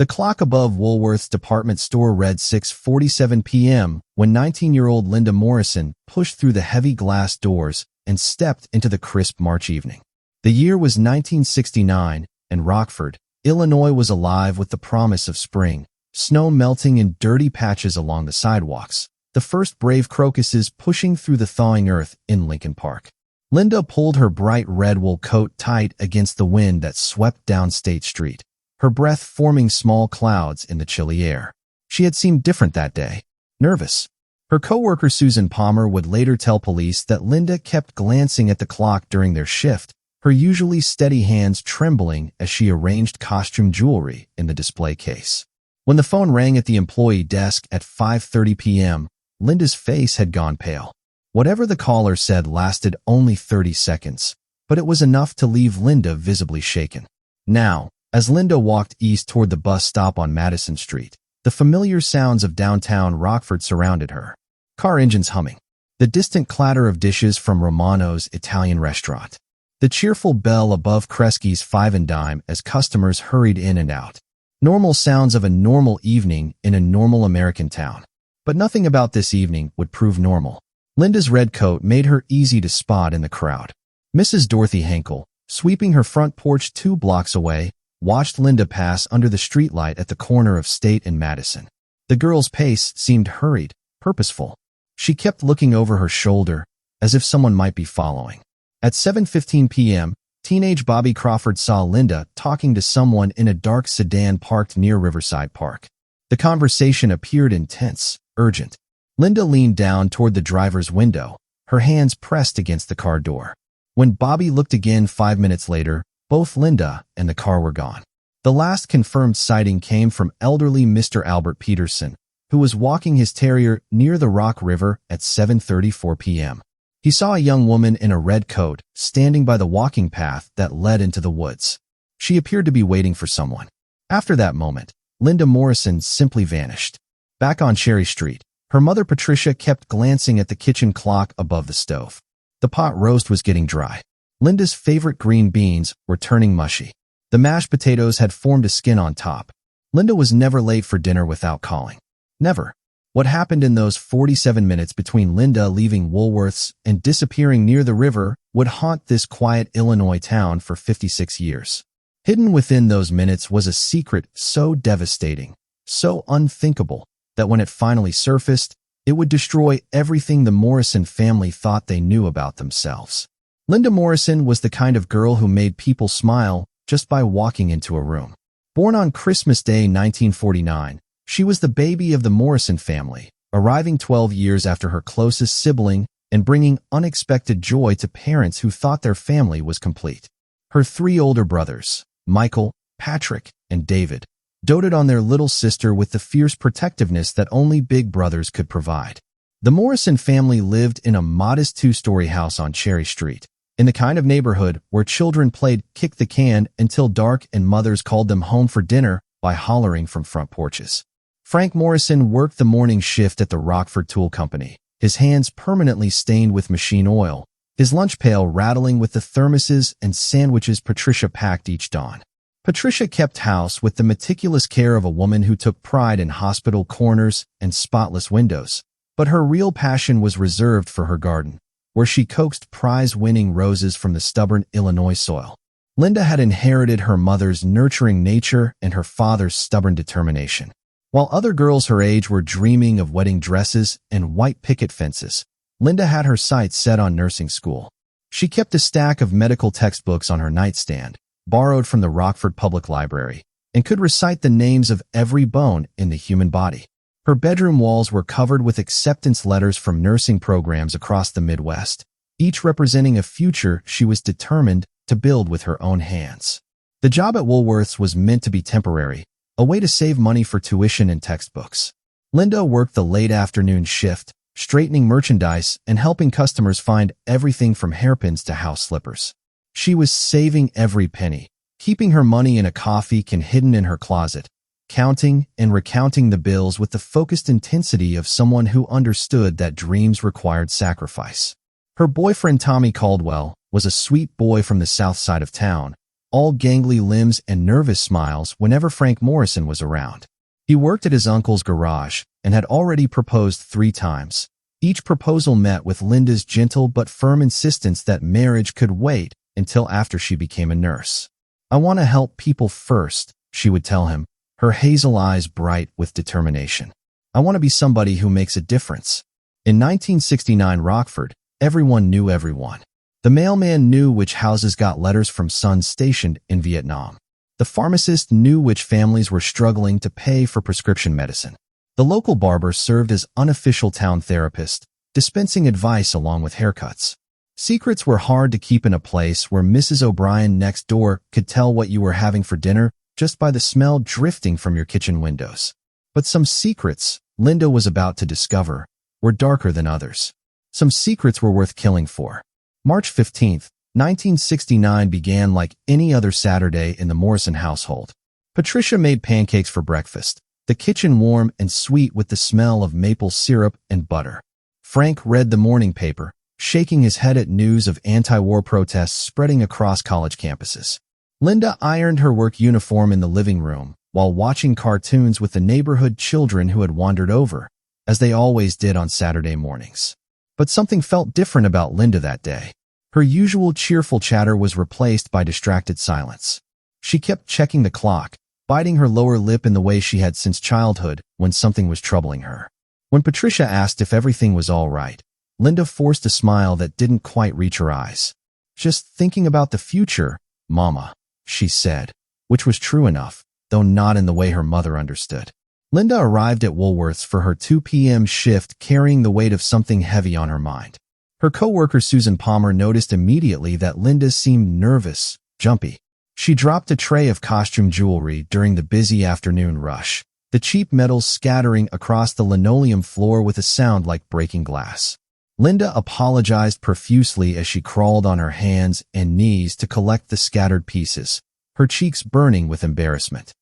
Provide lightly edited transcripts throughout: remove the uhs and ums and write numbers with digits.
The clock above Woolworth's department store read 6:47 p.m. when 19-year-old Linda Morrison pushed through the heavy glass doors and stepped into the crisp March evening. The year was 1969, and Rockford, Illinois was alive with the promise of spring, snow melting in dirty patches along the sidewalks, the first brave crocuses pushing through the thawing earth in Lincoln Park. Linda pulled her bright red wool coat tight against the wind that swept down State Street, her breath forming small clouds in the chilly air. She had seemed different that day, nervous. Her coworker Susan Palmer would later tell police that Linda kept glancing at the clock during their shift, her usually steady hands trembling as she arranged costume jewelry in the display case. When the phone rang at the employee desk at 5:30 p.m., Linda's face had gone pale. Whatever the caller said lasted only 30 seconds, but it was enough to leave Linda visibly shaken. Now, as Linda walked east toward the bus stop on Madison Street, the familiar sounds of downtown Rockford surrounded her. Car engines humming, the distant clatter of dishes from Romano's Italian restaurant, the cheerful bell above Kresge's Five and Dime as customers hurried in and out. Normal sounds of a normal evening in a normal American town. But nothing about this evening would prove normal. Linda's red coat made her easy to spot in the crowd. Mrs. Dorothy Henkel, sweeping her front porch 2 blocks away, watched Linda pass under the streetlight at the corner of State and Madison. The girl's pace seemed hurried, purposeful. She kept looking over her shoulder, as if someone might be following. At 7:15 p.m., teenage Bobby Crawford saw Linda talking to someone in a dark sedan parked near Riverside Park. The conversation appeared intense, urgent. Linda leaned down toward the driver's window, her hands pressed against the car door. When Bobby looked again 5 minutes later, both Linda and the car were gone. The last confirmed sighting came from elderly Mr. Albert Peterson, who was walking his terrier near the Rock River at 7:34 p.m. He saw a young woman in a red coat standing by the walking path that led into the woods. She appeared to be waiting for someone. After that moment, Linda Morrison simply vanished. Back on Cherry Street, her mother Patricia kept glancing at the kitchen clock above the stove. The pot roast was getting dry. Linda's favorite green beans were turning mushy. The mashed potatoes had formed a skin on top. Linda was never late for dinner without calling. Never. What happened in those 47 minutes between Linda leaving Woolworth's and disappearing near the river would haunt this quiet Illinois town for 56 years. Hidden within those minutes was a secret so devastating, so unthinkable, that when it finally surfaced, it would destroy everything the Morrison family thought they knew about themselves. Linda Morrison was the kind of girl who made people smile just by walking into a room. Born on Christmas Day 1949, she was the baby of the Morrison family, arriving 12 years after her closest sibling and bringing unexpected joy to parents who thought their family was complete. Her 3 older brothers, Michael, Patrick, and David, doted on their little sister with the fierce protectiveness that only big brothers could provide. The Morrison family lived in a modest 2-story house on Cherry Street, in the kind of neighborhood where children played kick the can until dark and mothers called them home for dinner by hollering from front porches. Frank Morrison worked the morning shift at the Rockford Tool Company, his hands permanently stained with machine oil, his lunch pail rattling with the thermoses and sandwiches Patricia packed each dawn. Patricia kept house with the meticulous care of a woman who took pride in hospital corners and spotless windows, but her real passion was reserved for her garden, where she coaxed prize-winning roses from the stubborn Illinois soil. Linda had inherited her mother's nurturing nature and her father's stubborn determination. While other girls her age were dreaming of wedding dresses and white picket fences, Linda had her sights set on nursing school. She kept a stack of medical textbooks on her nightstand, borrowed from the Rockford Public Library, and could recite the names of every bone in the human body. Her bedroom walls were covered with acceptance letters from nursing programs across the Midwest, each representing a future she was determined to build with her own hands. The job at Woolworth's was meant to be temporary, a way to save money for tuition and textbooks. Linda worked the late afternoon shift, straightening merchandise and helping customers find everything from hairpins to house slippers. She was saving every penny, keeping her money in a coffee can hidden in her closet, counting and recounting the bills with the focused intensity of someone who understood that dreams required sacrifice. Her boyfriend Tommy Caldwell was a sweet boy from the south side of town, all gangly limbs and nervous smiles whenever Frank Morrison was around. He worked at his uncle's garage and had already proposed 3 times. Each proposal met with Linda's gentle but firm insistence that marriage could wait until after she became a nurse. "I want to help people first," she would tell him, her hazel eyes bright with determination. "I want to be somebody who makes a difference." In 1969 Rockford, everyone knew everyone. The mailman knew which houses got letters from sons stationed in Vietnam. The pharmacist knew which families were struggling to pay for prescription medicine. The local barber served as unofficial town therapist, dispensing advice along with haircuts. Secrets were hard to keep in a place where Mrs. O'Brien next door could tell what you were having for dinner just by the smell drifting from your kitchen windows. But some secrets, Linda was about to discover, were darker than others. Some secrets were worth killing for. March 15, 1969 began like any other Saturday in the Morrison household. Patricia made pancakes for breakfast, the kitchen warm and sweet with the smell of maple syrup and butter. Frank read the morning paper, shaking his head at news of anti-war protests spreading across college campuses. Linda ironed her work uniform in the living room while watching cartoons with the neighborhood children who had wandered over, as they always did on Saturday mornings. But something felt different about Linda that day. Her usual cheerful chatter was replaced by distracted silence. She kept checking the clock, biting her lower lip in the way she had since childhood when something was troubling her. When Patricia asked if everything was all right, Linda forced a smile that didn't quite reach her eyes. "Just thinking about the future, Mama," she said, which was true enough, though not in the way her mother understood. Linda arrived at Woolworth's for her 2 p.m. shift carrying the weight of something heavy on her mind. Her co-worker Susan Palmer noticed immediately that Linda seemed nervous, jumpy. She dropped a tray of costume jewelry during the busy afternoon rush, the cheap metals scattering across the linoleum floor with a sound like breaking glass. Linda apologized profusely as she crawled on her hands and knees to collect the scattered pieces, her cheeks burning with embarrassment.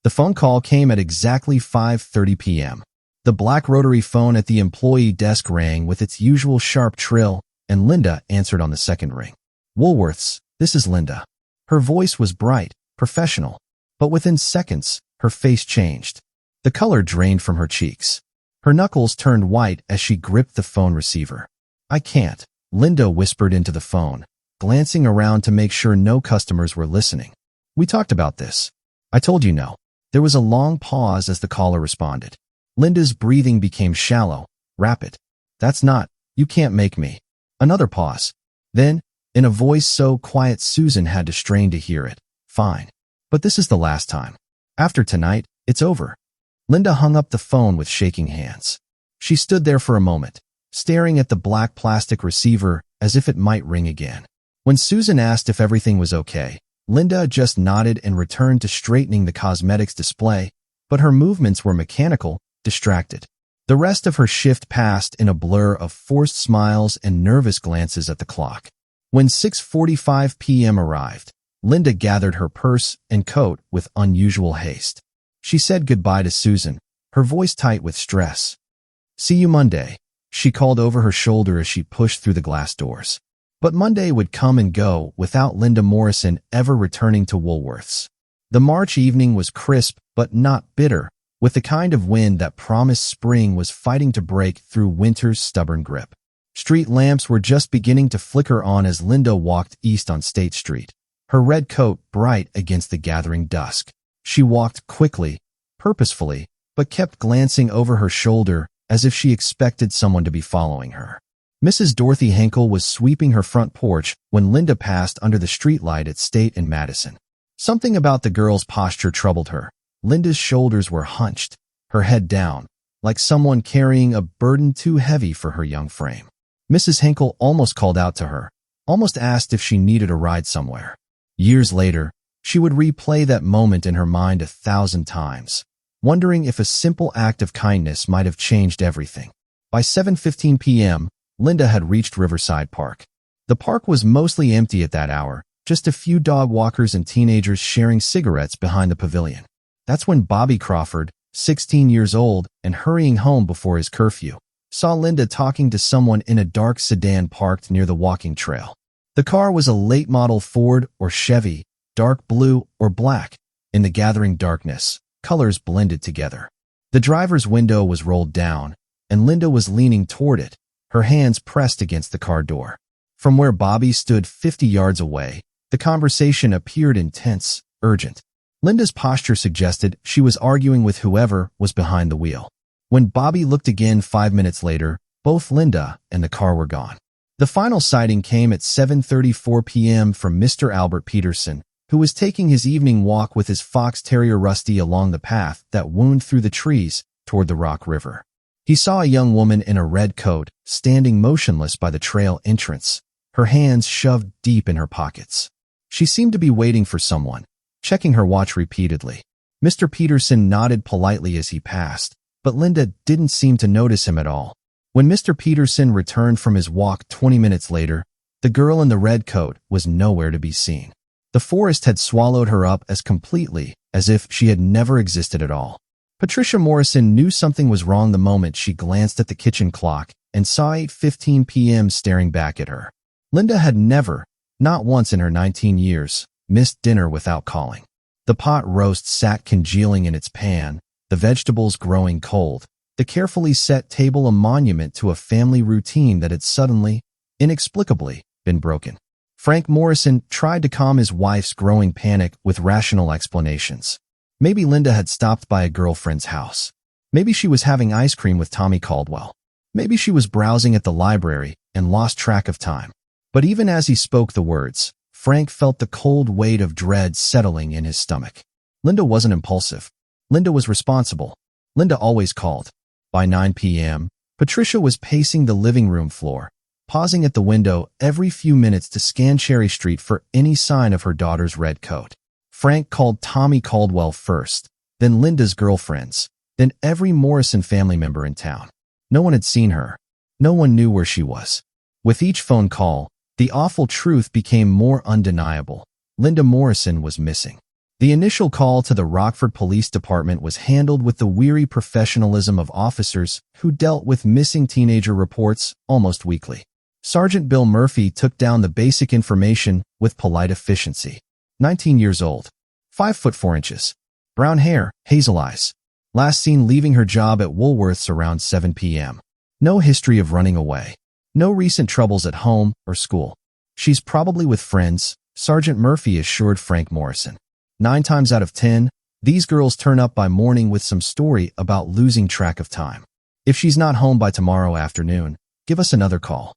The phone call came at exactly 5:30 p.m. The black rotary phone at the employee desk rang with its usual sharp trill, and Linda answered on the second ring. "Woolworth's, this is Linda." Her voice was bright, professional, but within seconds, her face changed. The color drained from her cheeks. Her knuckles turned white as she gripped the phone receiver. "I can't," Linda whispered into the phone, glancing around to make sure no customers were listening. "We talked about this. I told you no." There was a long pause as the caller responded. Linda's breathing became shallow, rapid. "That's not, you can't make me." Another pause. Then, in a voice so quiet Susan had to strain to hear it, "Fine. But this is the last time. After tonight, it's over." Linda hung up the phone with shaking hands. She stood there for a moment, staring at the black plastic receiver as if it might ring again. When Susan asked if everything was okay, Linda just nodded and returned to straightening the cosmetics display, but her movements were mechanical, distracted. The rest of her shift passed in a blur of forced smiles and nervous glances at the clock. When 6:45 p.m. arrived, Linda gathered her purse and coat with unusual haste. She said goodbye to Susan, her voice tight with stress. "See you Monday," she called over her shoulder as she pushed through the glass doors. But Monday would come and go without Linda Morrison ever returning to Woolworth's. The March evening was crisp but not bitter, with the kind of wind that promised spring was fighting to break through winter's stubborn grip. Street lamps were just beginning to flicker on as Linda walked east on State Street, her red coat bright against the gathering dusk. She walked quickly, purposefully, but kept glancing over her shoulder as if she expected someone to be following her. Mrs. Dorothy Henkel was sweeping her front porch when Linda passed under the streetlight at State and Madison. Something about the girl's posture troubled her. Linda's shoulders were hunched, her head down, like someone carrying a burden too heavy for her young frame. Mrs. Henkel almost called out to her, almost asked if she needed a ride somewhere. Years later, she would replay that moment in her mind 1,000 times, wondering if a simple act of kindness might have changed everything. By 7:15 p.m., Linda had reached Riverside Park. The park was mostly empty at that hour, just a few dog walkers and teenagers sharing cigarettes behind the pavilion. That's when Bobby Crawford, 16 years old and hurrying home before his curfew, saw Linda talking to someone in a dark sedan parked near the walking trail. The car was a late-model Ford or Chevy, dark blue, or black. In the gathering darkness, colors blended together. The driver's window was rolled down, and Linda was leaning toward it, her hands pressed against the car door. From where Bobby stood 50 yards away, the conversation appeared intense, urgent. Linda's posture suggested she was arguing with whoever was behind the wheel. When Bobby looked again 5 minutes later, both Linda and the car were gone. The final sighting came at 7:34 p.m. from Mr. Albert Peterson, who was taking his evening walk with his fox terrier Rusty along the path that wound through the trees toward the Rock River. He saw a young woman in a red coat standing motionless by the trail entrance, her hands shoved deep in her pockets. She seemed to be waiting for someone, checking her watch repeatedly. Mr. Peterson nodded politely as he passed, but Linda didn't seem to notice him at all. When Mr. Peterson returned from his walk 20 minutes later, the girl in the red coat was nowhere to be seen. The forest had swallowed her up as completely as if she had never existed at all. Patricia Morrison knew something was wrong the moment she glanced at the kitchen clock and saw 8:15 p.m. staring back at her. Linda had never, not once in her 19 years, missed dinner without calling. The pot roast sat congealing in its pan, the vegetables growing cold, the carefully set table a monument to a family routine that had suddenly, inexplicably, been broken. Frank Morrison tried to calm his wife's growing panic with rational explanations. Maybe Linda had stopped by a girlfriend's house. Maybe she was having ice cream with Tommy Caldwell. Maybe she was browsing at the library and lost track of time. But even as he spoke the words, Frank felt the cold weight of dread settling in his stomach. Linda wasn't impulsive. Linda was responsible. Linda always called. By 9 p.m., Patricia was pacing the living room floor, pausing at the window every few minutes to scan Cherry Street for any sign of her daughter's red coat. Frank called Tommy Caldwell first, then Linda's girlfriends, then every Morrison family member in town. No one had seen her. No one knew where she was. With each phone call, the awful truth became more undeniable. Linda Morrison was missing. The initial call to the Rockford Police Department was handled with the weary professionalism of officers who dealt with missing teenager reports almost weekly. Sergeant Bill Murphy took down the basic information with polite efficiency. 19 years old, 5 foot 4 inches, brown hair, hazel eyes. Last seen leaving her job at Woolworth's around 7 p.m. No history of running away. No recent troubles at home or school. She's probably with friends, Sergeant Murphy assured Frank Morrison. 9 times out of 10, these girls turn up by morning with some story about losing track of time. If she's not home by tomorrow afternoon, give us another call.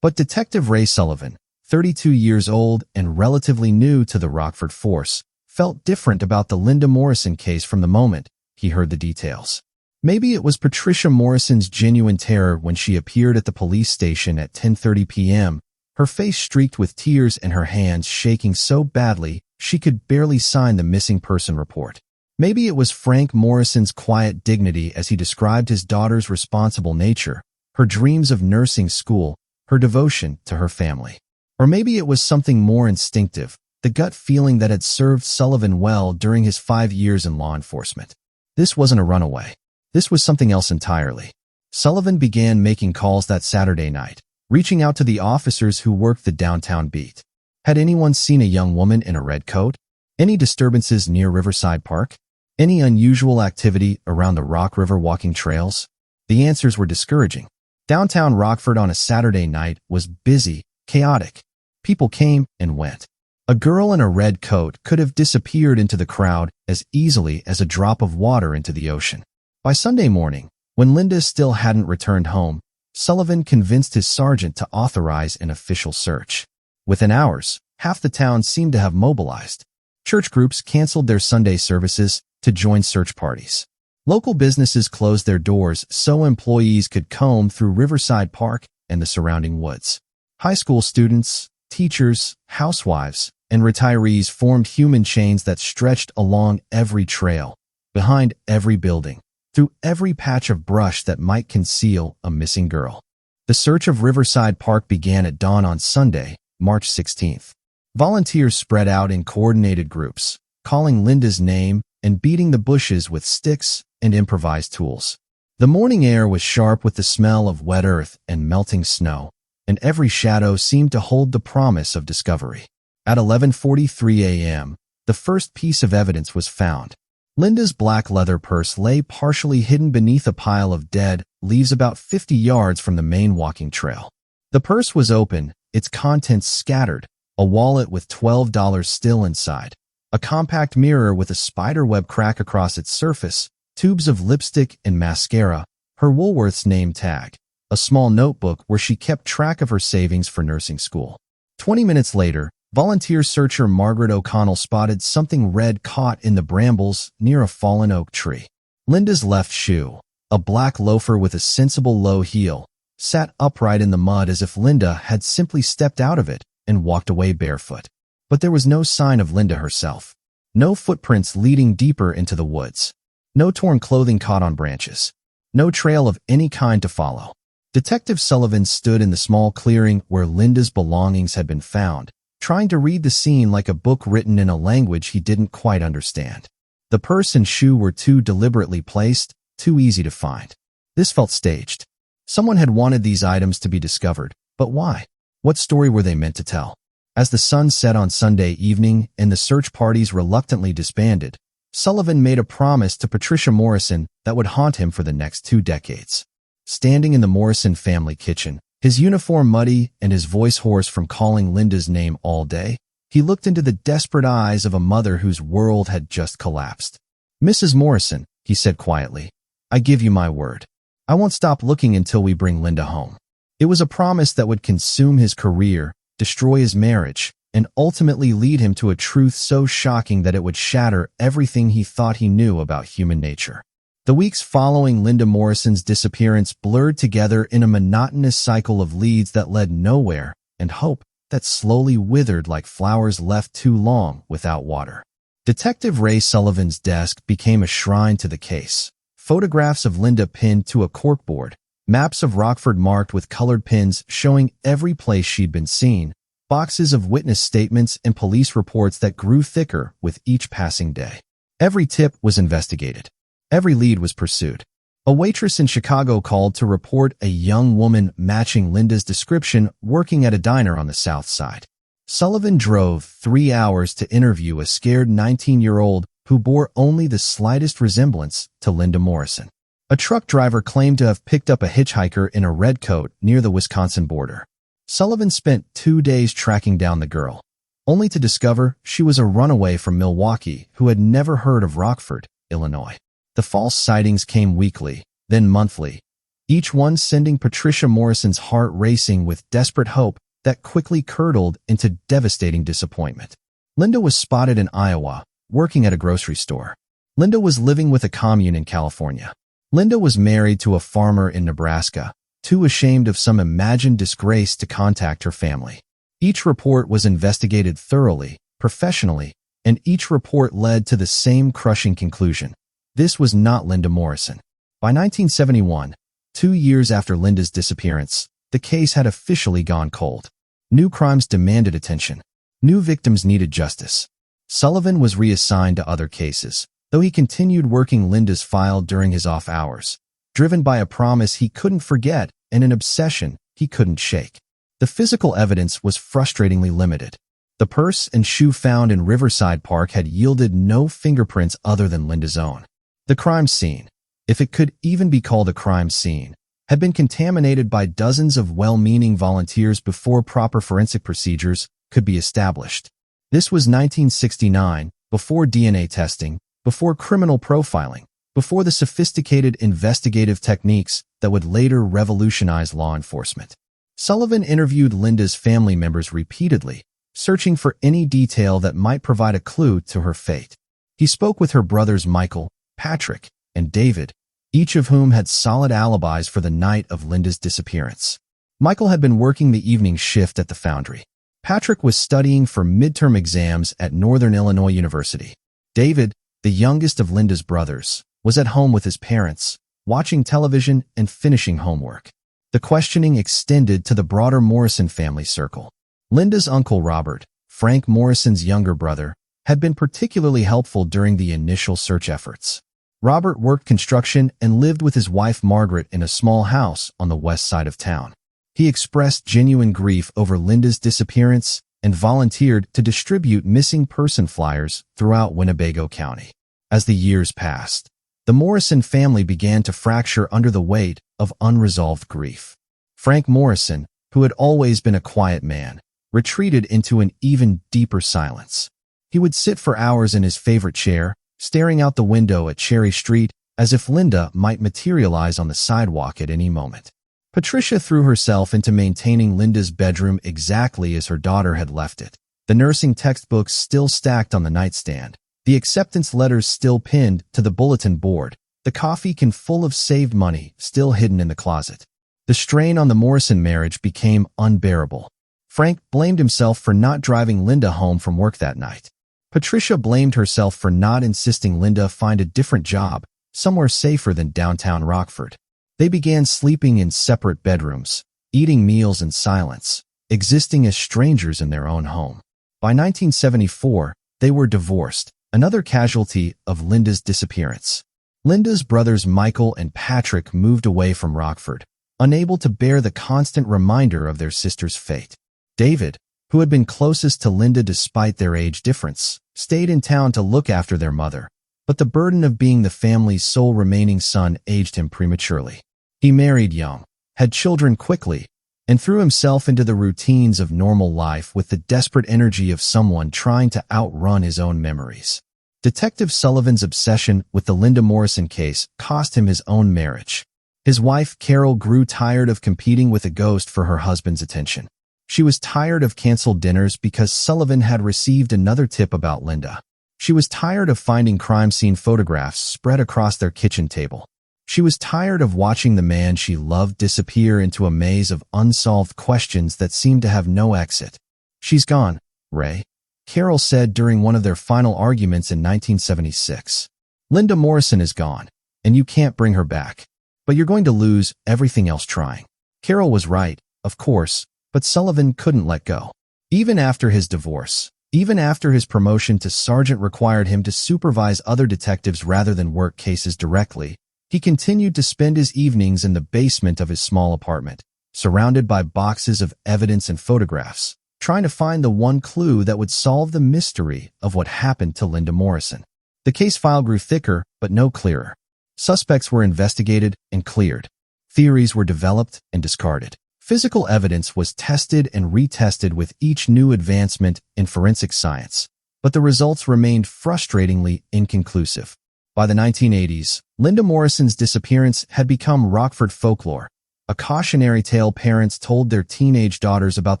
But Detective Ray Sullivan, 32 years old and relatively new to the Rockford force, felt different about the Linda Morrison case from the moment he heard the details. Maybe it was Patricia Morrison's genuine terror when she appeared at the police station at 10:30 p.m., her face streaked with tears and her hands shaking so badly she could barely sign the missing person report. Maybe it was Frank Morrison's quiet dignity as he described his daughter's responsible nature, her dreams of nursing school, her devotion to her family. Or maybe it was something more instinctive, the gut feeling that had served Sullivan well during his 5 years in law enforcement. This wasn't a runaway. This was something else entirely. Sullivan began making calls that Saturday night, reaching out to the officers who worked the downtown beat. Had anyone seen a young woman in a red coat? Any disturbances near Riverside Park? Any unusual activity around the Rock River walking trails? The answers were discouraging. Downtown Rockford on a Saturday night was busy, chaotic. People came and went. A girl in a red coat could have disappeared into the crowd as easily as a drop of water into the ocean. By Sunday morning, when Linda still hadn't returned home, Sullivan convinced his sergeant to authorize an official search. Within hours, half the town seemed to have mobilized. Church groups canceled their Sunday services to join search parties. Local businesses closed their doors so employees could comb through Riverside Park and the surrounding woods. High school students, teachers, housewives, and retirees formed human chains that stretched along every trail, behind every building, through every patch of brush that might conceal a missing girl. The search of Riverside Park began at dawn on Sunday, March 16th. Volunteers spread out in coordinated groups, calling Linda's name and beating the bushes with sticks and improvised tools. The morning air was sharp with the smell of wet earth and melting snow, and every shadow seemed to hold the promise of discovery. At 11:43 a.m., the first piece of evidence was found. Linda's black leather purse lay partially hidden beneath a pile of dead leaves about 50 yards from the main walking trail. The purse was open, its contents scattered, a wallet with $12 still inside, a compact mirror with a spiderweb crack across its surface, tubes of lipstick and mascara, her Woolworth's name tag, a small notebook where she kept track of her savings for nursing school. 20 minutes later, volunteer searcher Margaret O'Connell spotted something red caught in the brambles near a fallen oak tree. Linda's left shoe, a black loafer with a sensible low heel, sat upright in the mud as if Linda had simply stepped out of it and walked away barefoot. But there was no sign of Linda herself. No footprints leading deeper into the woods. No torn clothing caught on branches. No trail of any kind to follow. Detective Sullivan stood in the small clearing where Linda's belongings had been found, trying to read the scene like a book written in a language he didn't quite understand. The purse and shoe were too deliberately placed, too easy to find. This felt staged. Someone had wanted these items to be discovered, but why? What story were they meant to tell? As the sun set on Sunday evening and the search parties reluctantly disbanded, Sullivan made a promise to Patricia Morrison that would haunt him for the next 2 decades. Standing in the Morrison family kitchen, his uniform muddy and his voice hoarse from calling Linda's name all day, he looked into the desperate eyes of a mother whose world had just collapsed. "Mrs. Morrison," he said quietly, "I give you my word. I won't stop looking until we bring Linda home." It was a promise that would consume his career, destroy his marriage, and ultimately lead him to a truth so shocking that it would shatter everything he thought he knew about human nature. The weeks following Linda Morrison's disappearance blurred together in a monotonous cycle of leads that led nowhere and hope that slowly withered like flowers left too long without water. Detective Ray Sullivan's desk became a shrine to the case. Photographs of Linda pinned to a corkboard, maps of Rockford marked with colored pins showing every place she'd been seen, boxes of witness statements and police reports that grew thicker with each passing day. Every tip was investigated. Every lead was pursued. A waitress in Chicago called to report a young woman matching Linda's description working at a diner on the South Side. Sullivan drove 3 hours to interview a scared 19-year-old who bore only the slightest resemblance to Linda Morrison. A truck driver claimed to have picked up a hitchhiker in a red coat near the Wisconsin border. Sullivan spent 2 days tracking down the girl, only to discover she was a runaway from Milwaukee who had never heard of Rockford, Illinois. The false sightings came weekly, then monthly, each one sending Patricia Morrison's heart racing with desperate hope that quickly curdled into devastating disappointment. Linda was spotted in Iowa, working at a grocery store. Linda was living with a commune in California. Linda was married to a farmer in Nebraska, too ashamed of some imagined disgrace to contact her family. Each report was investigated thoroughly, professionally, and each report led to the same crushing conclusion. This was not Linda Morrison. By 1971, 2 years after Linda's disappearance, the case had officially gone cold. New crimes demanded attention. New victims needed justice. Sullivan was reassigned to other cases, though he continued working Linda's file during his off hours, driven by a promise he couldn't forget and an obsession he couldn't shake. The physical evidence was frustratingly limited. The purse and shoe found in Riverside Park had yielded no fingerprints other than Linda's own. The crime scene, if it could even be called a crime scene, had been contaminated by dozens of well-meaning volunteers before proper forensic procedures could be established. This was 1969, before DNA testing, before criminal profiling, before the sophisticated investigative techniques that would later revolutionize law enforcement. Sullivan interviewed Linda's family members repeatedly, searching for any detail that might provide a clue to her fate. He spoke with her brothers Michael, Patrick, and David, each of whom had solid alibis for the night of Linda's disappearance. Michael had been working the evening shift at the foundry. Patrick was studying for midterm exams at Northern Illinois University. David, the youngest of Linda's brothers, was at home with his parents, watching television and finishing homework. The questioning extended to the broader Morrison family circle. Linda's uncle Robert, Frank Morrison's younger brother, had been particularly helpful during the initial search efforts. Robert worked construction and lived with his wife Margaret in a small house on the west side of town. He expressed genuine grief over Linda's disappearance and volunteered to distribute missing person flyers throughout Winnebago County. As the years passed, the Morrison family began to fracture under the weight of unresolved grief. Frank Morrison, who had always been a quiet man, retreated into an even deeper silence. He would sit for hours in his favorite chair, staring out the window at Cherry Street as if Linda might materialize on the sidewalk at any moment. Patricia threw herself into maintaining Linda's bedroom exactly as her daughter had left it. The nursing textbooks still stacked on the nightstand, the acceptance letters still pinned to the bulletin board, the coffee can full of saved money still hidden in the closet. The strain on the Morrison marriage became unbearable. Frank blamed himself for not driving Linda home from work that night. Patricia blamed herself for not insisting Linda find a different job, somewhere safer than downtown Rockford. They began sleeping in separate bedrooms, eating meals in silence, existing as strangers in their own home. By 1974, they were divorced, another casualty of Linda's disappearance. Linda's brothers Michael and Patrick moved away from Rockford, unable to bear the constant reminder of their sister's fate. David, who had been closest to Linda despite their age difference, stayed in town to look after their mother, but the burden of being the family's sole remaining son aged him prematurely. He married young, had children quickly, and threw himself into the routines of normal life with the desperate energy of someone trying to outrun his own memories. Detective Sullivan's obsession with the Linda Morrison case cost him his own marriage. His wife, Carol, grew tired of competing with a ghost for her husband's attention. She was tired of canceled dinners because Sullivan had received another tip about Linda. She was tired of finding crime scene photographs spread across their kitchen table. She was tired of watching the man she loved disappear into a maze of unsolved questions that seemed to have no exit. "She's gone, Ray," Carol said during one of their final arguments in 1976. "Linda Morrison is gone, and you can't bring her back. But you're going to lose everything else trying." Carol was right, of course, but Sullivan couldn't let go. Even after his divorce, even after his promotion to sergeant required him to supervise other detectives rather than work cases directly, he continued to spend his evenings in the basement of his small apartment, surrounded by boxes of evidence and photographs, trying to find the one clue that would solve the mystery of what happened to Linda Morrison. The case file grew thicker, but no clearer. Suspects were investigated and cleared. Theories were developed and discarded. Physical evidence was tested and retested with each new advancement in forensic science, but the results remained frustratingly inconclusive. By the 1980s, Linda Morrison's disappearance had become Rockford folklore, a cautionary tale parents told their teenage daughters about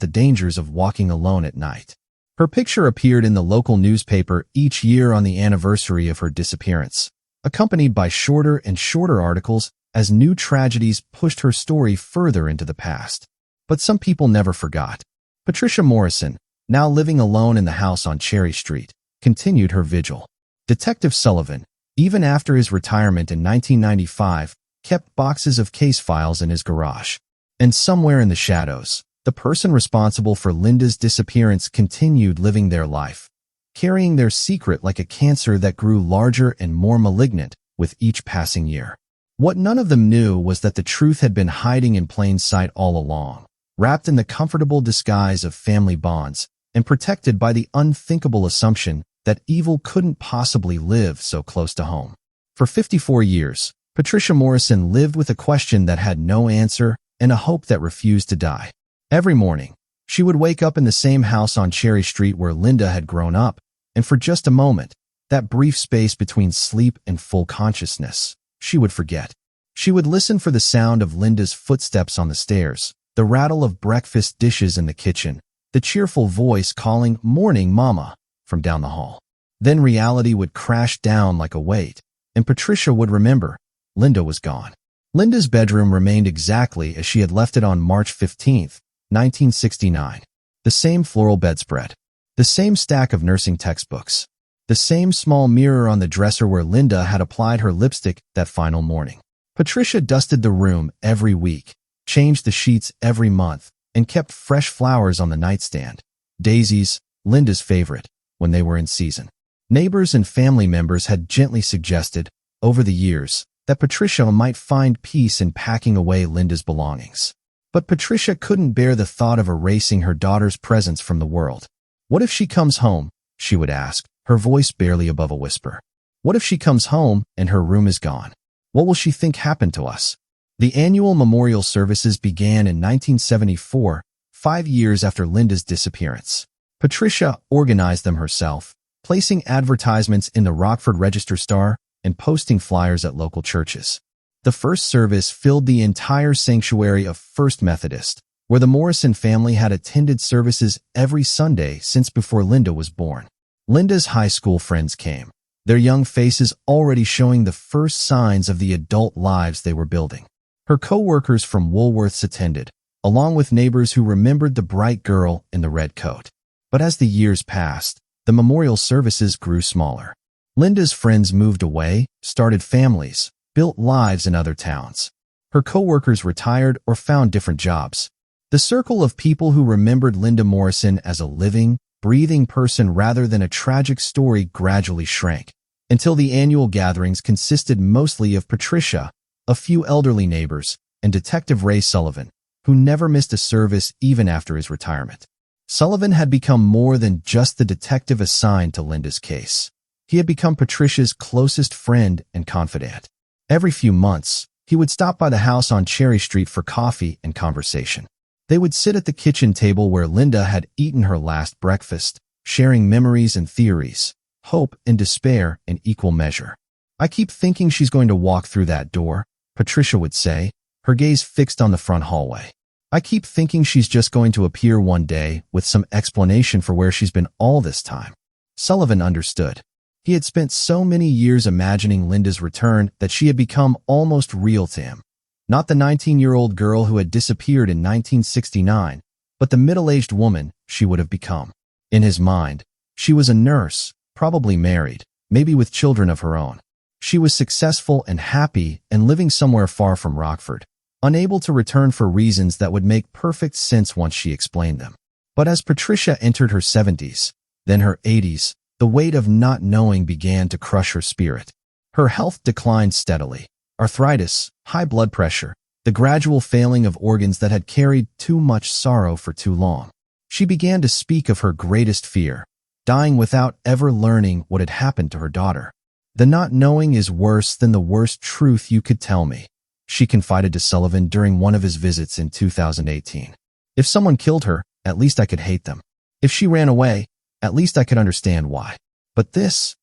the dangers of walking alone at night. Her picture appeared in the local newspaper each year on the anniversary of her disappearance, accompanied by shorter and shorter articles as new tragedies pushed her story further into the past. But some people never forgot. Patricia Morrison, now living alone in the house on Cherry Street, continued her vigil. Detective Sullivan, even after his retirement in 1995, kept boxes of case files in his garage. And somewhere in the shadows, the person responsible for Linda's disappearance continued living their life, carrying their secret like a cancer that grew larger and more malignant with each passing year. What none of them knew was that the truth had been hiding in plain sight all along, wrapped in the comfortable disguise of family bonds and protected by the unthinkable assumption that evil couldn't possibly live so close to home. For 54 years, Patricia Morrison lived with a question that had no answer and a hope that refused to die. Every morning, she would wake up in the same house on Cherry Street where Linda had grown up, and for just a moment, that brief space between sleep and full consciousness, she would forget. She would listen for the sound of Linda's footsteps on the stairs, the rattle of breakfast dishes in the kitchen, the cheerful voice calling "Morning, Mama" from down the hall. Then reality would crash down like a weight, and Patricia would remember Linda was gone. Linda's bedroom remained exactly as she had left it on March 15, 1969. The same floral bedspread, the same stack of nursing textbooks, the same small mirror on the dresser where Linda had applied her lipstick that final morning. Patricia dusted the room every week, changed the sheets every month, and kept fresh flowers on the nightstand. Daisies, Linda's favorite, when they were in season. Neighbors and family members had gently suggested, over the years, that Patricia might find peace in packing away Linda's belongings. But Patricia couldn't bear the thought of erasing her daughter's presence from the world. "What if she comes home?" she would ask, her voice barely above a whisper. "What if she comes home and her room is gone? What will she think happened to us?" The annual memorial services began in 1974, 5 years after Linda's disappearance. Patricia organized them herself, placing advertisements in the Rockford Register-Star and posting flyers at local churches. The first service filled the entire sanctuary of First Methodist, where the Morrison family had attended services every Sunday since before Linda was born. Linda's high school friends came, their young faces already showing the first signs of the adult lives they were building. Her co-workers from Woolworths attended, along with neighbors who remembered the bright girl in the red coat. But as the years passed, the memorial services grew smaller. Linda's friends moved away, started families, built lives in other towns. Her co-workers retired or found different jobs. The circle of people who remembered Linda Morrison as a living, breathing person rather than a tragic story gradually shrank, until the annual gatherings consisted mostly of Patricia, a few elderly neighbors, and Detective Ray Sullivan, who never missed a service even after his retirement. Sullivan had become more than just the detective assigned to Linda's case. He had become Patricia's closest friend and confidant. Every few months, he would stop by the house on Cherry Street for coffee and conversation. They would sit at the kitchen table where Linda had eaten her last breakfast, sharing memories and theories, hope and despair in equal measure. "I keep thinking she's going to walk through that door," Patricia would say, her gaze fixed on the front hallway. "I keep thinking she's just going to appear one day with some explanation for where she's been all this time." Sullivan understood. He had spent so many years imagining Linda's return that she had become almost real to him. Not the 19-year-old girl who had disappeared in 1969, but the middle-aged woman she would have become. In his mind, she was a nurse, probably married, maybe with children of her own. She was successful and happy and living somewhere far from Rockford, unable to return for reasons that would make perfect sense once she explained them. But as Patricia entered her 70s, then her 80s, the weight of not knowing began to crush her spirit. Her health declined steadily. Arthritis, high blood pressure, the gradual failing of organs that had carried too much sorrow for too long. She began to speak of her greatest fear, dying without ever learning what had happened to her daughter. "The not knowing is worse than the worst truth you could tell me," she confided to Sullivan during one of his visits in 2018. "If someone killed her, at least I could hate them. If she ran away, at least I could understand why. But this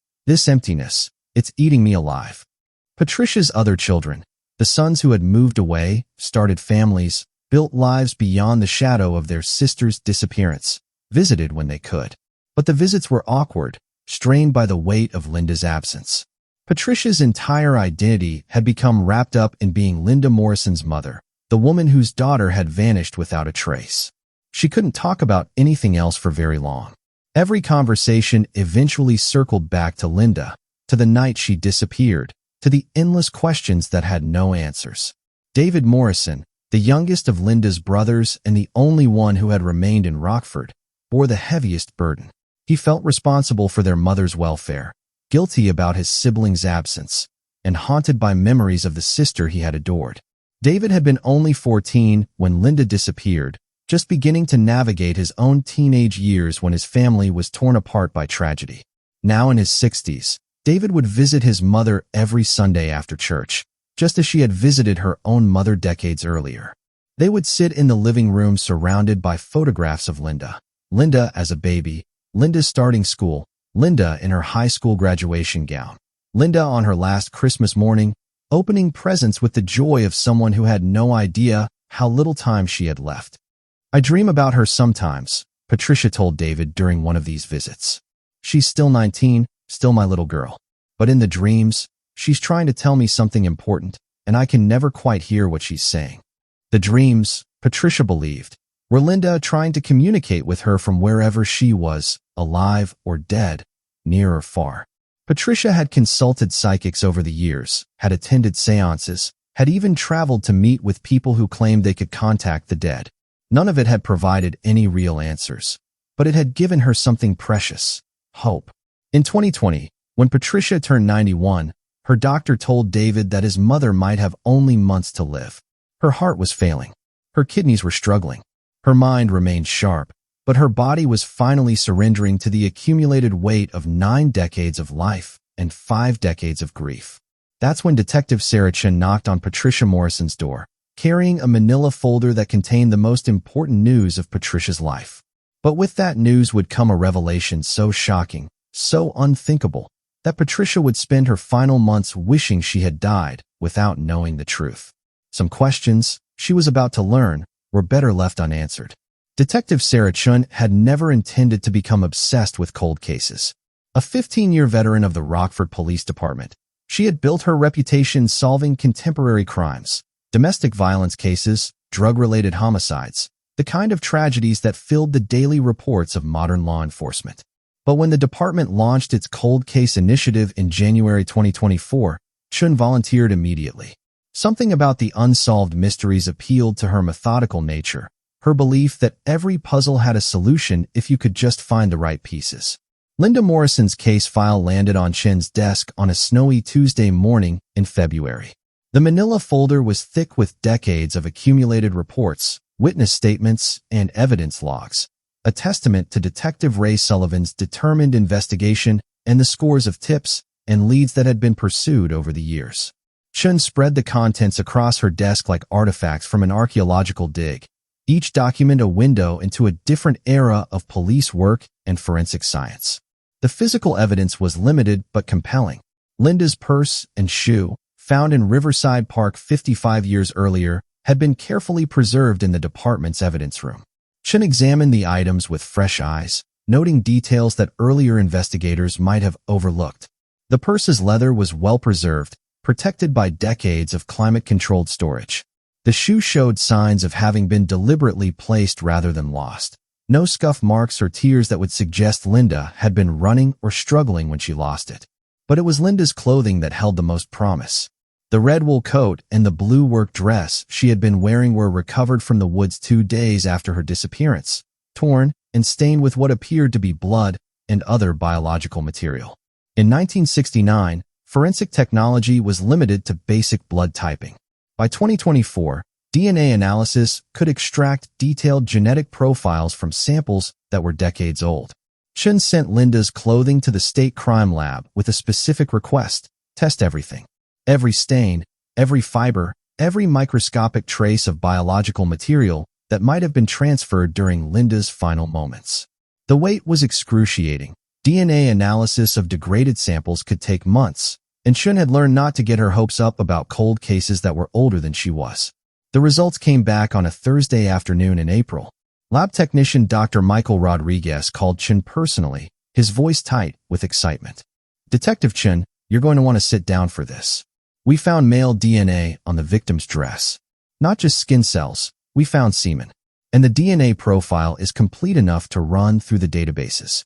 emptiness, it's eating me alive." Patricia's other children, the sons who had moved away, started families, built lives beyond the shadow of their sister's disappearance, visited when they could. But the visits were awkward, strained by the weight of Linda's absence. Patricia's entire identity had become wrapped up in being Linda Morrison's mother, the woman whose daughter had vanished without a trace. She couldn't talk about anything else for very long. Every conversation eventually circled back to Linda, to the night she disappeared, to the endless questions that had no answers. David Morrison, the youngest of Linda's brothers and the only one who had remained in Rockford, bore the heaviest burden. He felt responsible for their mother's welfare, guilty about his siblings' absence, and haunted by memories of the sister he had adored. David had been only 14 when Linda disappeared, just beginning to navigate his own teenage years when his family was torn apart by tragedy. Now in his 60s, David would visit his mother every Sunday after church, just as she had visited her own mother decades earlier. They would sit in the living room surrounded by photographs of Linda. Linda as a baby, Linda starting school, Linda in her high school graduation gown, Linda on her last Christmas morning, opening presents with the joy of someone who had no idea how little time she had left. "I dream about her sometimes," Patricia told David during one of these visits. "She's still 19, still my little girl. But in the dreams, she's trying to tell me something important, and I can never quite hear what she's saying." The dreams, Patricia believed, were Linda trying to communicate with her from wherever she was, alive or dead, near or far. Patricia had consulted psychics over the years, had attended seances, had even traveled to meet with people who claimed they could contact the dead. None of it had provided any real answers, but it had given her something precious: hope. In 2020, when Patricia turned 91, her doctor told David that his mother might have only months to live. Her heart was failing. Her kidneys were struggling. Her mind remained sharp, but her body was finally surrendering to the accumulated weight of 9 decades of life and 5 decades of grief. That's when Detective Sarah Chen knocked on Patricia Morrison's door, carrying a manila folder that contained the most important news of Patricia's life. But with that news would come a revelation so shocking, so unthinkable, that Patricia would spend her final months wishing she had died without knowing the truth. Some questions she was about to learn were better left unanswered. Detective Sarah Chun had never intended to become obsessed with cold cases. A 15-year veteran of the Rockford Police Department, she had built her reputation solving contemporary crimes, domestic violence cases, drug-related homicides, the kind of tragedies that filled the daily reports of modern law enforcement. But when the department launched its cold case initiative in January 2024, Chun volunteered immediately. Something about the unsolved mysteries appealed to her methodical nature, her belief that every puzzle had a solution if you could just find the right pieces. Linda Morrison's case file landed on Chen's desk on a snowy Tuesday morning in February. The manila folder was thick with decades of accumulated reports, witness statements, and evidence logs, a testament to Detective Ray Sullivan's determined investigation and the scores of tips and leads that had been pursued over the years. Chun spread the contents across her desk like artifacts from an archaeological dig, each document a window into a different era of police work and forensic science. The physical evidence was limited but compelling. Linda's purse and shoe, found in Riverside Park 55 years earlier, had been carefully preserved in the department's evidence room. Chun examined the items with fresh eyes, noting details that earlier investigators might have overlooked. The purse's leather was well preserved, protected by decades of climate-controlled storage. The shoe showed signs of having been deliberately placed rather than lost. No scuff marks or tears that would suggest Linda had been running or struggling when she lost it. But it was Linda's clothing that held the most promise. The red wool coat and the blue work dress she had been wearing were recovered from the woods 2 days after her disappearance, torn and stained with what appeared to be blood and other biological material. In 1969, forensic technology was limited to basic blood typing. By 2024, DNA analysis could extract detailed genetic profiles from samples that were decades old. Chun sent Linda's clothing to the state crime lab with a specific request: test everything. Every stain, every fiber, every microscopic trace of biological material that might have been transferred during Linda's final moments. The wait was excruciating. DNA analysis of degraded samples could take months, and Chun had learned not to get her hopes up about cold cases that were older than she was. The results came back on a Thursday afternoon in April. Lab technician Dr. Michael Rodriguez called Chun personally, his voice tight with excitement. "Detective Chun, you're going to want to sit down for this. We found male DNA on the victim's dress. Not just skin cells, we found semen. And the DNA profile is complete enough to run through the databases."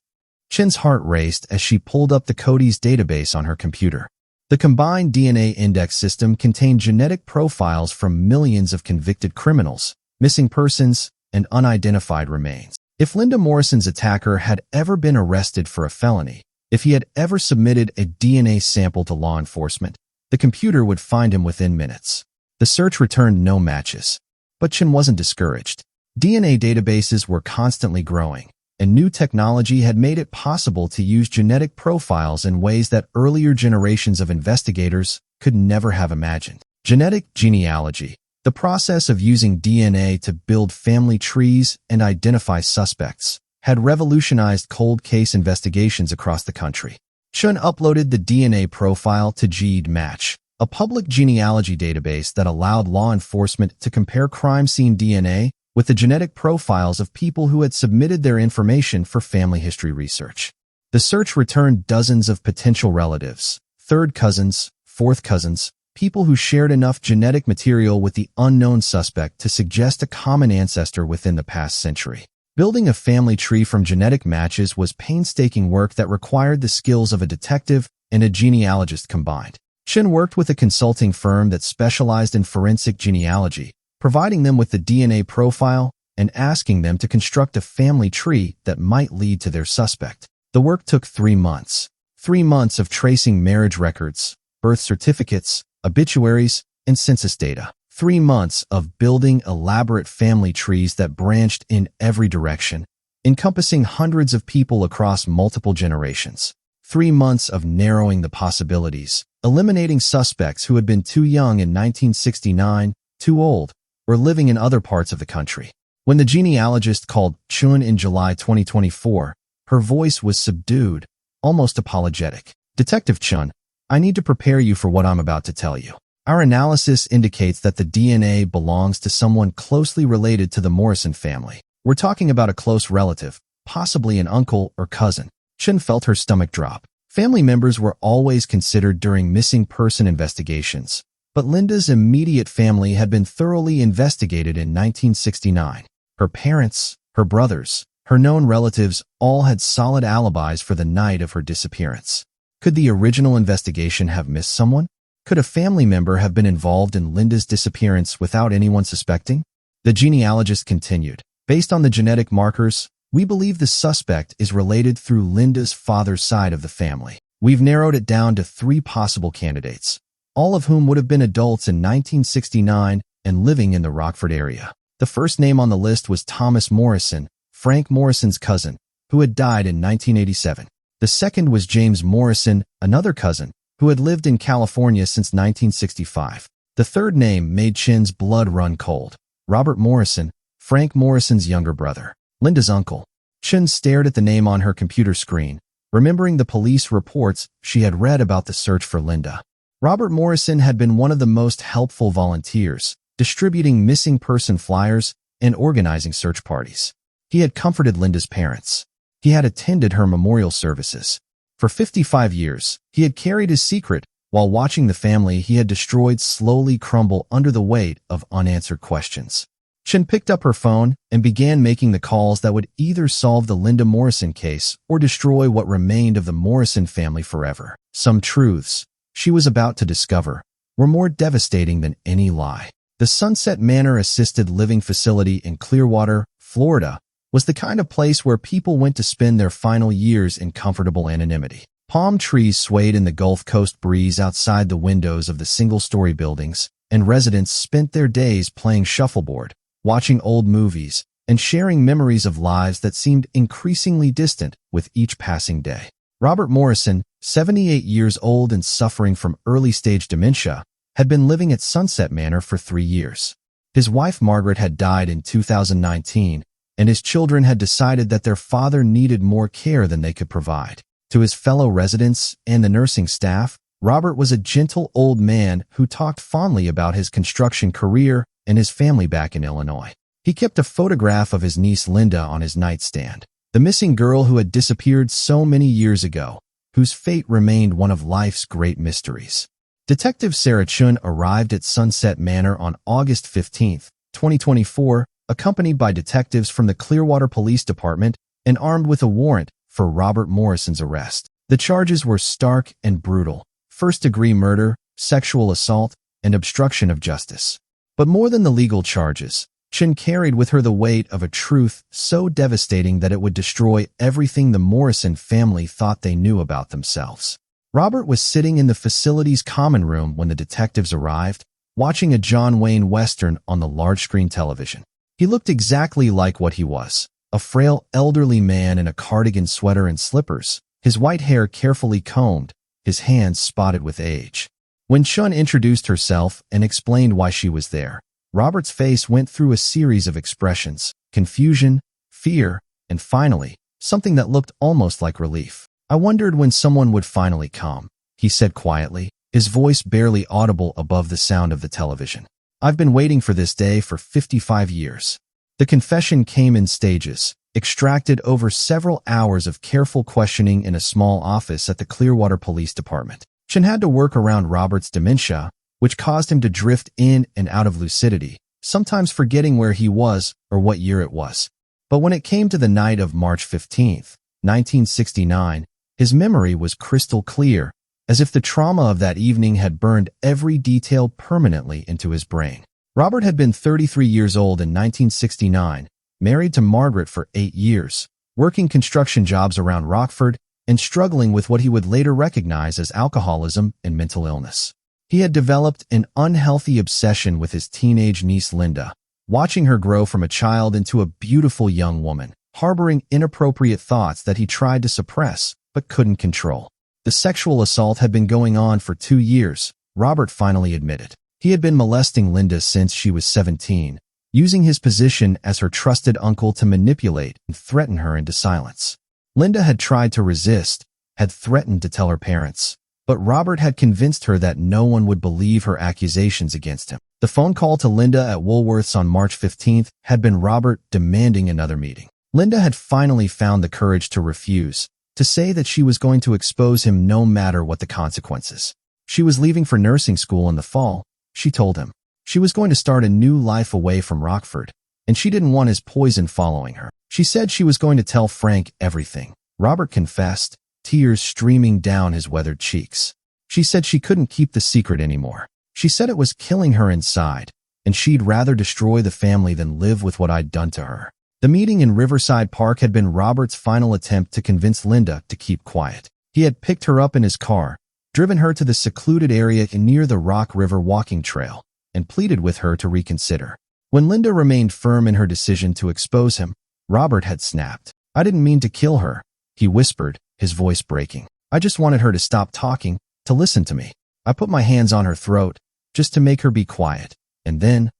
Chun's heart raced as she pulled up the Cody's database on her computer. The combined DNA index system contained genetic profiles from millions of convicted criminals, missing persons, and unidentified remains. If Linda Morrison's attacker had ever been arrested for a felony, if he had ever submitted a DNA sample to law enforcement, the computer would find him within minutes. The search returned no matches. But Chun wasn't discouraged. DNA databases were constantly growing, and new technology had made it possible to use genetic profiles in ways that earlier generations of investigators could never have imagined. Genetic genealogy, the process of using DNA to build family trees and identify suspects, had revolutionized cold case investigations across the country. Chun uploaded the DNA profile to GEDmatch, a public genealogy database that allowed law enforcement to compare crime scene DNA with the genetic profiles of people who had submitted their information for family history research. The search returned dozens of potential relatives, third cousins, fourth cousins, people who shared enough genetic material with the unknown suspect to suggest a common ancestor within the past century. Building a family tree from genetic matches was painstaking work that required the skills of a detective and a genealogist combined. Chun worked with a consulting firm that specialized in forensic genealogy, providing them with the DNA profile and asking them to construct a family tree that might lead to their suspect. The work took 3 months. 3 months of tracing marriage records, birth certificates, obituaries, and census data. 3 months of building elaborate family trees that branched in every direction, encompassing hundreds of people across multiple generations. 3 months of narrowing the possibilities, eliminating suspects who had been too young in 1969, too old, or living in other parts of the country. When the genealogist called Chun in July 2024, her voice was subdued, almost apologetic. "Detective Chun, I need to prepare you for what I'm about to tell you. Our analysis indicates that the DNA belongs to someone closely related to the Morrison family. We're talking about a close relative, possibly an uncle or cousin." Chun felt her stomach drop. Family members were always considered during missing person investigations, but Linda's immediate family had been thoroughly investigated in 1969. Her parents, her brothers, her known relatives all had solid alibis for the night of her disappearance. Could the original investigation have missed someone? Could a family member have been involved in Linda's disappearance without anyone suspecting? The genealogist continued, "Based on the genetic markers, we believe the suspect is related through Linda's father's side of the family. We've narrowed it down to 3 possible candidates, all of whom would have been adults in 1969 and living in the Rockford area. The first name on the list was Thomas Morrison, Frank Morrison's cousin, who had died in 1987. The second was James Morrison, another cousin, who had lived in California since 1965. The third name made Chin's blood run cold. Robert Morrison, Frank Morrison's younger brother, Linda's uncle. Chin stared at the name on her computer screen, remembering the police reports she had read about the search for Linda. Robert Morrison had been one of the most helpful volunteers, distributing missing person flyers and organizing search parties. He had comforted Linda's parents. He had attended her memorial services. For 55 years, he had carried his secret while watching the family he had destroyed slowly crumble under the weight of unanswered questions. Chin picked up her phone and began making the calls that would either solve the Linda Morrison case or destroy what remained of the Morrison family forever. Some truths she was about to discover were more devastating than any lie. The Sunset Manor assisted living facility in Clearwater, Florida, was the kind of place where people went to spend their final years in comfortable anonymity. Palm trees swayed in the Gulf Coast breeze outside the windows of the single-story buildings, and residents spent their days playing shuffleboard, watching old movies, and sharing memories of lives that seemed increasingly distant with each passing day. Robert Morrison, 78 years old and suffering from early-stage dementia, had been living at Sunset Manor for 3 years. His wife Margaret had died in 2019, and his children had decided that their father needed more care than they could provide. To his fellow residents and the nursing staff, Robert was a gentle old man who talked fondly about his construction career and his family back in Illinois. He kept a photograph of his niece Linda on his nightstand, the missing girl who had disappeared so many years ago, whose fate remained one of life's great mysteries. Detective Sarah Chun arrived at Sunset Manor on August 15, 2024, accompanied by detectives from the Clearwater Police Department and armed with a warrant for Robert Morrison's arrest. The charges were stark and brutal: first-degree murder, sexual assault, and obstruction of justice. But more than the legal charges, Chin carried with her the weight of a truth so devastating that it would destroy everything the Morrison family thought they knew about themselves. Robert was sitting in the facility's common room when the detectives arrived, watching a John Wayne Western on the large-screen television. He looked exactly like what he was, a frail elderly man in a cardigan sweater and slippers, his white hair carefully combed, his hands spotted with age. When Chun introduced herself and explained why she was there, Robert's face went through a series of expressions: confusion, fear, and finally, something that looked almost like relief. "I wondered when someone would finally come," he said quietly, his voice barely audible above the sound of the television. "I've been waiting for this day for 55 years. The confession came in stages, extracted over several hours of careful questioning in a small office at the Clearwater Police Department. Chin had to work around Robert's dementia, which caused him to drift in and out of lucidity, sometimes forgetting where he was or what year it was. But when it came to the night of March 15, 1969, his memory was crystal clear, as if the trauma of that evening had burned every detail permanently into his brain. Robert had been 33 years old in 1969, married to Margaret for 8 years, working construction jobs around Rockford, and struggling with what he would later recognize as alcoholism and mental illness. He had developed an unhealthy obsession with his teenage niece Linda, watching her grow from a child into a beautiful young woman, harboring inappropriate thoughts that he tried to suppress but couldn't control. The sexual assault had been going on for 2 years, Robert finally admitted. He had been molesting Linda since she was 17, using his position as her trusted uncle to manipulate and threaten her into silence. Linda had tried to resist, had threatened to tell her parents, but Robert had convinced her that no one would believe her accusations against him. The phone call to Linda at Woolworth's on March 15th had been Robert demanding another meeting. Linda had finally found the courage to refuse, to say that she was going to expose him no matter what the consequences. She was leaving for nursing school in the fall, she told him. She was going to start a new life away from Rockford, and she didn't want his poison following her. She said she was going to tell Frank everything. Robert confessed, tears streaming down his weathered cheeks. She said she couldn't keep the secret anymore. She said it was killing her inside, and she'd rather destroy the family than live with what I'd done to her. The meeting in Riverside Park had been Robert's final attempt to convince Linda to keep quiet. He had picked her up in his car, driven her to the secluded area near the Rock River walking trail, and pleaded with her to reconsider. When Linda remained firm in her decision to expose him, Robert had snapped. "I didn't mean to kill her," he whispered, his voice breaking. "I just wanted her to stop talking, to listen to me. I put my hands on her throat, just to make her be quiet, and then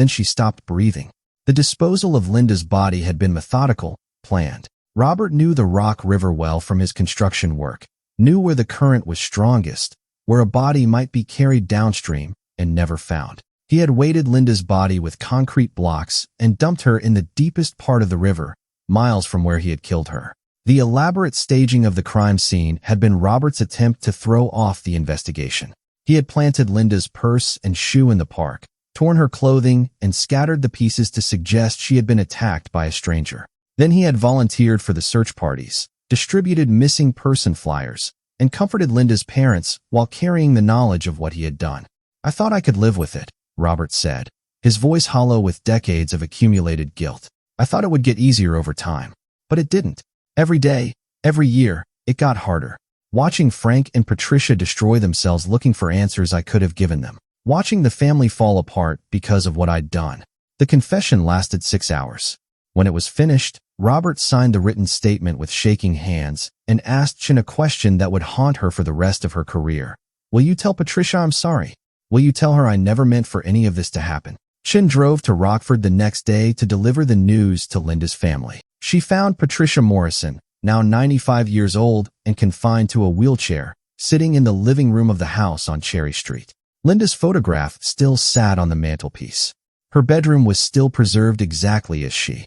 she stopped breathing." The disposal of Linda's body had been methodical, planned. Robert knew the Rock River well from his construction work, knew where the current was strongest, where a body might be carried downstream and never found. He had weighted Linda's body with concrete blocks and dumped her in the deepest part of the river, miles from where he had killed her. The elaborate staging of the crime scene had been Robert's attempt to throw off the investigation. He had planted Linda's purse and shoe in the park, torn her clothing, and scattered the pieces to suggest she had been attacked by a stranger. Then he had volunteered for the search parties, distributed missing person flyers, and comforted Linda's parents while carrying the knowledge of what he had done. "I thought I could live with it," Robert said, his voice hollow with decades of accumulated guilt. "I thought it would get easier over time. But it didn't. Every day, every year, it got harder. Watching Frank and Patricia destroy themselves looking for answers I could have given them. Watching the family fall apart because of what I'd done." The confession lasted 6 hours. When it was finished, Robert signed the written statement with shaking hands and asked Chin a question that would haunt her for the rest of her career. "Will you tell Patricia I'm sorry? Will you tell her I never meant for any of this to happen?" Chin drove to Rockford the next day to deliver the news to Linda's family. She found Patricia Morrison, now 95 years old and confined to a wheelchair, sitting in the living room of the house on Cherry Street. Linda's photograph still sat on the mantelpiece. Her bedroom was still preserved exactly as she